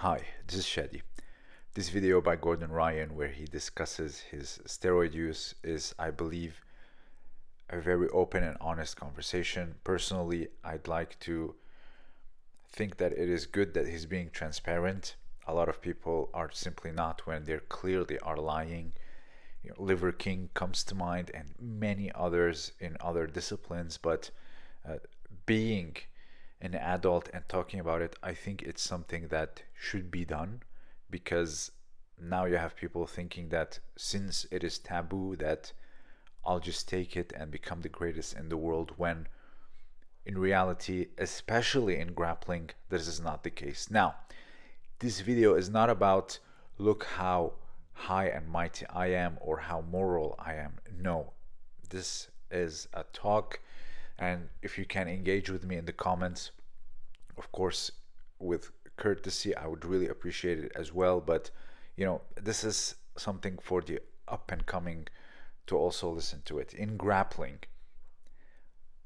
Hi, this is Shadi. This video by Gordon Ryan, where he discusses his steroid use, is, I believe, a very open and honest conversation. Personally, I'd like to think that it is good that he's being transparent. A lot of people are simply not when they're clearly are lying. Liver King comes to mind, and many others in other disciplines. But uh, being an adult and talking about it, I think it's something that should be done because now you have people thinking that since it is taboo, that I'll just take it and become the greatest in the world, when in reality, especially in grappling, this is not the case. Now, this video is not about look how high and mighty I am or how moral I am. No, this is a talk, and if you can engage with me in the comments, of course, with courtesy, I would really appreciate it as well. But this is something for the up and coming to also listen to it. In grappling,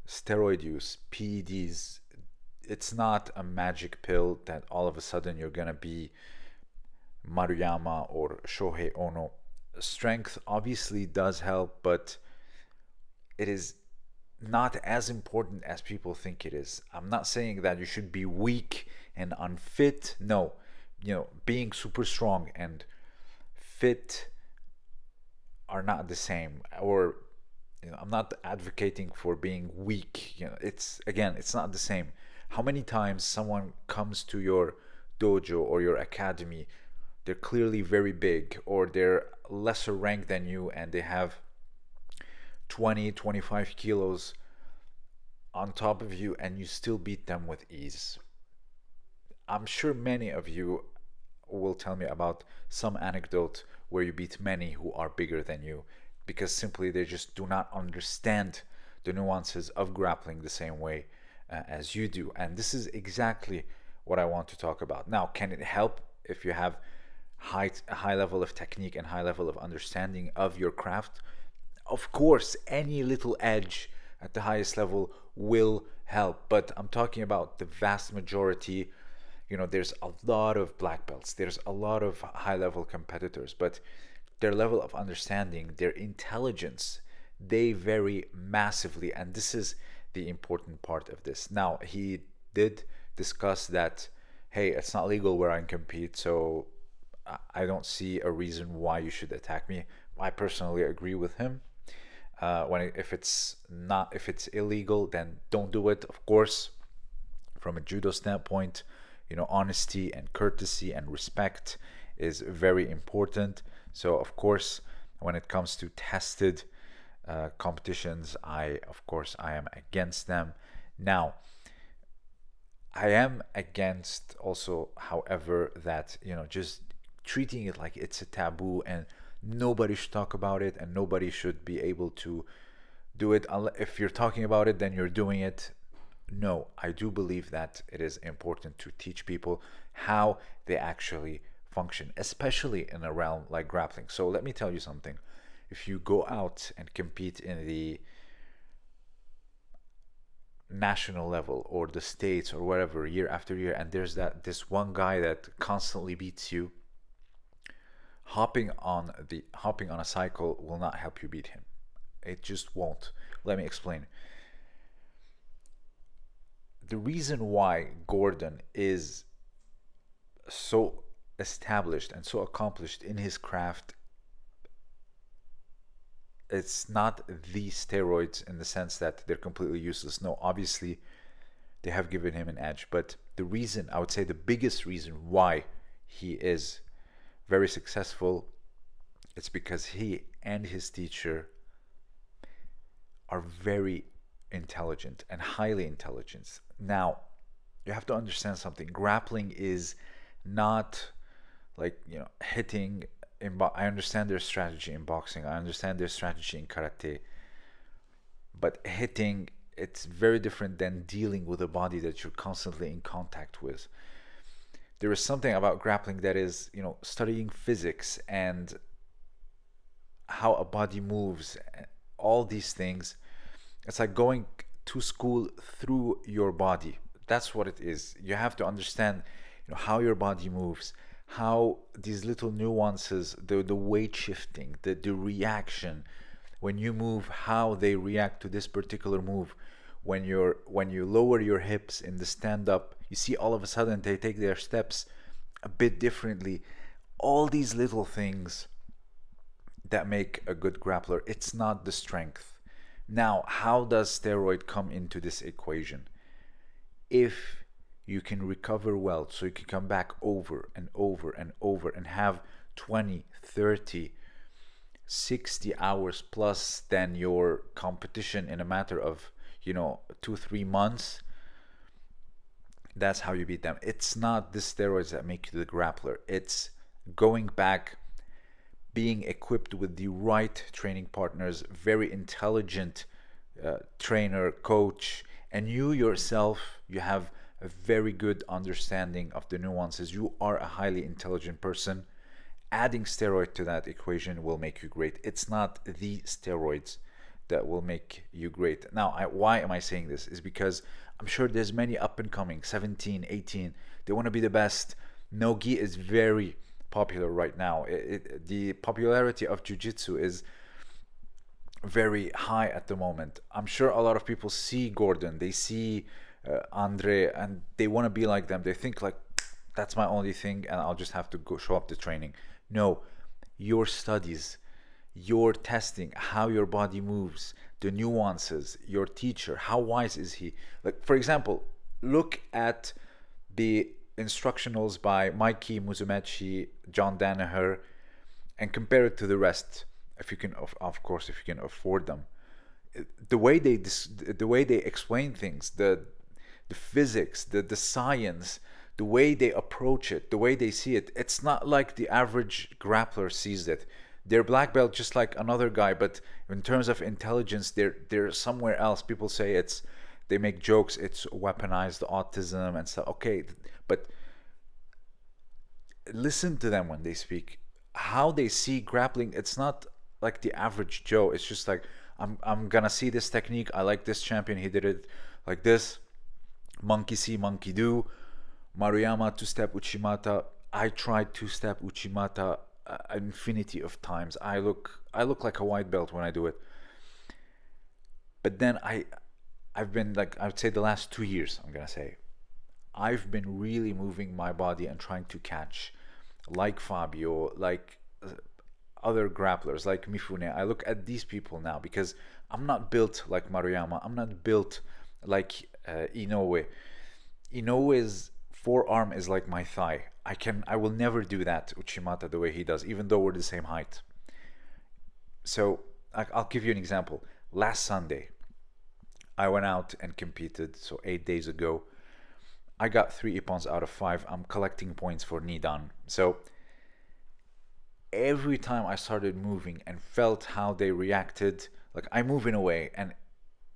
steroid use, PEDs, it's not a magic pill that all of a sudden you're gonna be Maruyama or Shohei Ono. Strength obviously does help, but it is not as important as people think it is. I'm not saying that you should be weak and unfit. No, being super strong and fit are not the same. Or I'm not advocating for being weak. It's not the same. How many times someone comes to your dojo or your academy, they're clearly very big or they're lesser ranked than you and they have 20-25 kilos on top of you and you still beat them with ease. I'm sure many of you will tell me about some anecdote where you beat many who are bigger than you because simply they just do not understand the nuances of grappling the same way as you do. And this is exactly what I want to talk about. Now, can it help if you have a high level of technique and high level of understanding of your craft? Of course, any little edge at the highest level will help, but I'm talking about the vast majority. There's a lot of black belts, there's a lot of high level competitors, but their level of understanding, their intelligence, they vary massively, and this is the important part of this. Now, he did discuss that, hey, it's not legal where I compete, so I don't see a reason why you should attack me. I personally agree with him. If it's illegal, then don't do it. Of course, from a judo standpoint, honesty and courtesy and respect is very important. So of course, when it comes to tested competitions, I am against them. Now, I am against also, however, that just treating it like it's a taboo and nobody should talk about it and nobody should be able to do it. If you're talking about it, then you're doing it. No, I do believe that it is important to teach people how they actually function, especially in a realm like grappling. So let me tell you something. If you go out and compete in the national level or the states or whatever year after year, and there's this one guy that constantly beats you, hopping on a cycle will not help you beat him. It just won't. Let me explain. The reason why Gordon is so established and so accomplished in his craft, it's not the steroids in the sense that they're completely useless. No, obviously they have given him an edge, but the reason, I would say the biggest reason why he is very successful, it's because he and his teacher are very intelligent and highly intelligent. Now, you have to understand something. Grappling is not like hitting. I understand their strategy in boxing. I understand their strategy in karate. But hitting, it's very different than dealing with a body that you're constantly in contact with. There is something about grappling that is, studying physics and how a body moves, all these things. It's like going to school through your body. That's what it is. You have to understand how your body moves, how these little nuances, the weight shifting, the reaction when you move, how they react to this particular move. When you lower your hips in the stand up, you see all of a sudden they take their steps a bit differently. All these little things that make a good grappler. It's not the strength. Now, how does steroid come into this equation? If you can recover well, so you can come back over and over and over and have 20, 30, 60 hours plus than your competition in a matter of 2-3 months, that's how you beat them. It's not the steroids that make you the grappler. It's going back, being equipped with the right training partners, very intelligent trainer, coach, and you yourself, you have a very good understanding of the nuances. You are a highly intelligent person. Adding steroid to that equation will make you great. It's not the steroids that will make you great. Now, why am I saying this? Is because I'm sure there's many up and coming, 17, 18. They want to be the best. No gi is very popular right now. The popularity of jiu-jitsu is very high at the moment. I'm sure a lot of people see Gordon, they see Andre, and they want to be like them. They think like, that's my only thing, and I'll just have to go show up to training. No, your studies, your testing, how your body moves, the nuances, your teacher, how wise is he? Like, for example, look at the instructionals by Mikey Musumeci, John Danaher, and compare it to the rest. If you can, of course, if you can afford them. The way they explain things, the physics, the science, the way they approach it, the way they see it, it's not like the average grappler sees it. They're black belt just like another guy, but in terms of intelligence, they're somewhere else. People say they make jokes, it's weaponized autism and stuff. Okay, but listen to them when they speak. How they see grappling, it's not like the average Joe. It's just like, I'm gonna see this technique. I like this champion. He did it like this. Monkey see, monkey do. Maruyama two-step Uchimata. I tried two-step Uchimata an infinity of times. I look like a white belt when I do it. But then I've been like, I would say the last 2 years, I'm gonna say, I've been really moving my body and trying to catch, like Fabio, like other grapplers, like Mifune. I look at these people now because I'm not built like Maruyama. I'm not built like Inoue. Inoue's forearm is like my thigh. I will never do that Uchimata the way he does, even though we're the same height. So I'll give you an example. Last Sunday, I went out and competed. So 8 days ago, I got 3 ippons out of 5. I'm collecting points for Nidan. So every time I started moving and felt how they reacted, like I move in a way, and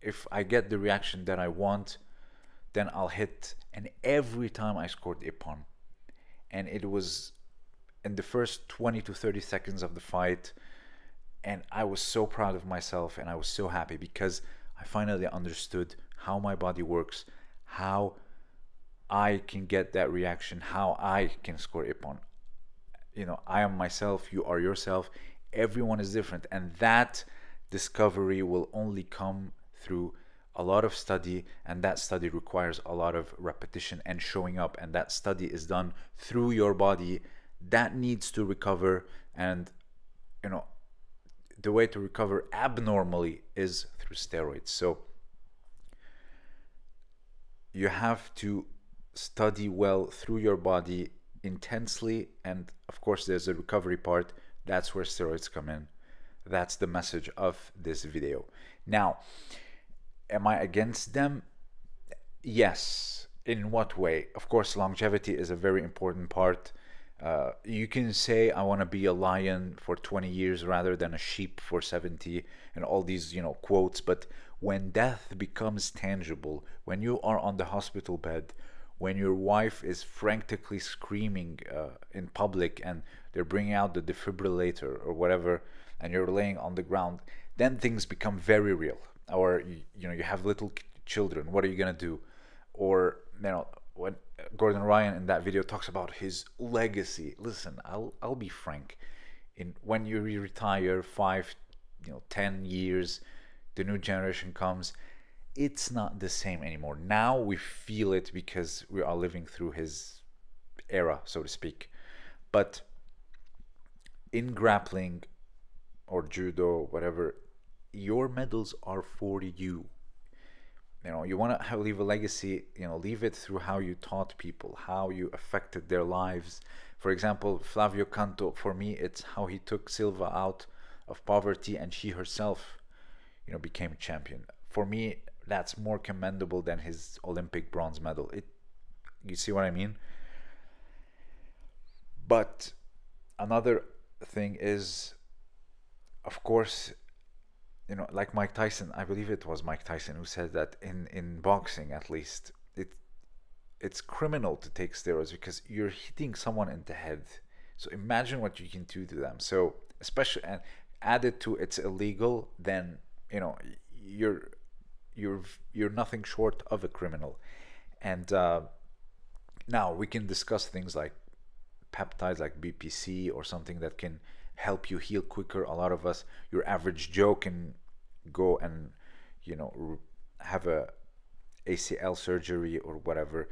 if I get the reaction that I want, then I'll hit. And every time I scored ippon, and it was in the first 20 to 30 seconds of the fight, and I was so proud of myself and I was so happy because I finally understood how my body works, how I can get that reaction, how I can score ippon. I am myself, you are yourself, everyone is different, and that discovery will only come through a lot of study, and that study requires a lot of repetition and showing up, and that study is done through your body that needs to recover. And the way to recover abnormally is through steroids. So you have to study well through your body intensely, and of course there's a recovery part. That's where steroids come in. That's the message of this video. Now, am I against them? Yes. In what way? Of course, longevity is a very important part. You can say, I want to be a lion for 20 years rather than a sheep for 70, and all these, quotes. But when death becomes tangible, when you are on the hospital bed, when your wife is frantically screaming in public and they're bringing out the defibrillator or whatever, and you're laying on the ground, then things become very real. Or you have little children, what are you gonna do? Or when Gordon Ryan in that video talks about his legacy. Listen, I'll be frank. In when you retire 5, 10 years, the new generation comes. It's not the same anymore. Now we feel it because we are living through his era, so to speak. But in grappling or judo, whatever, your medals are for you. You want to leave a legacy. Leave it through how you taught people, how you affected their lives. For example, Flavio Canto, for me, it's how he took Silva out of poverty, and she herself, became champion. For me, that's more commendable than his Olympic bronze medal. You see what I mean? But another thing is, of course, like Mike Tyson. I believe it was Mike Tyson who said that in boxing, at least, it's criminal to take steroids because you're hitting someone in the head. So imagine what you can do to them. So especially, and added to it's illegal, then you're you're nothing short of a criminal. And now we can discuss things like peptides, like BPC, or something that can help you heal quicker. A lot of us, your average Joe, can go and have a ACL surgery or whatever.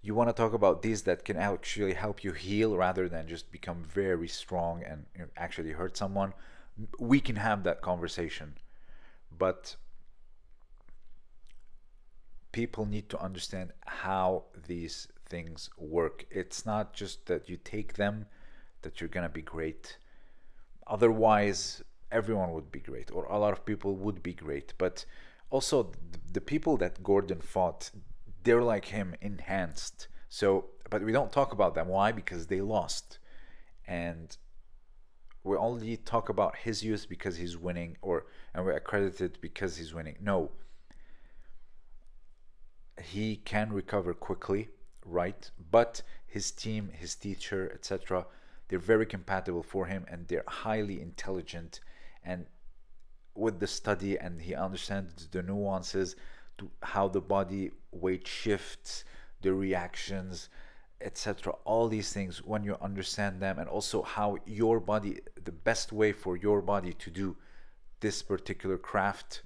You want to talk about these that can actually help you heal rather than just become very strong and actually hurt someone. We can have that conversation, but people need to understand how these things work. It's not just that you take them that you're gonna be great. Otherwise, everyone would be great, or a lot of people would be great. But also, the people that Gordon fought, they're like him, enhanced. So, but we don't talk about them. Why? Because they lost. And we only talk about his use because he's winning, and we accredit it because he's winning. No, he can recover quickly, right? But his team, his teacher, etc., they're very compatible for him, and they're highly intelligent and with the study, and he understands the nuances to how the body weight shifts, the reactions, etc. All these things, when you understand them, and also how your body, the best way for your body to do this particular craft,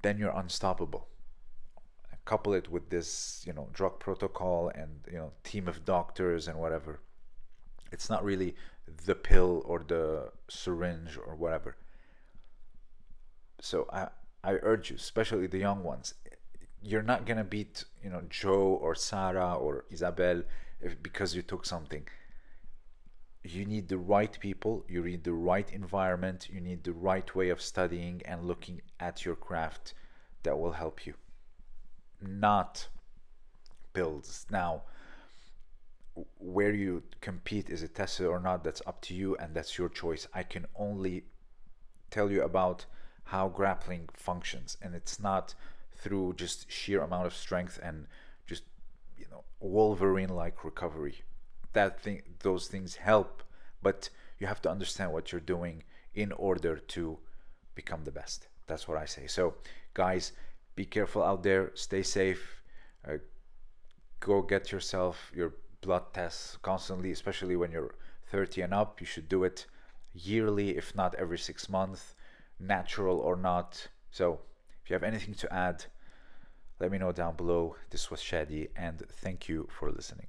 then you're unstoppable. Couple it with this, drug protocol and team of doctors and whatever. It's not really the pill or the syringe or whatever. So I urge you, especially the young ones, you're not gonna beat Joe or Sarah or Isabel because you took something. You need the right people, you need the right environment, you need the right way of studying and looking at your craft that will help you, not pills. Now, where you compete, is it tested or not, that's up to you, and that's your choice. I can only tell you about how grappling functions, and it's not through just sheer amount of strength and just Wolverine like recovery. Those things help, but you have to understand what you're doing in order to become the best. That's what I say. So guys, be careful out there, stay safe, go get yourself your blood tests constantly, especially when you're 30 and up. You should do it yearly, if not every 6 months, natural or not. So if you have anything to add, let me know down below. This was Shadi, and thank you for listening.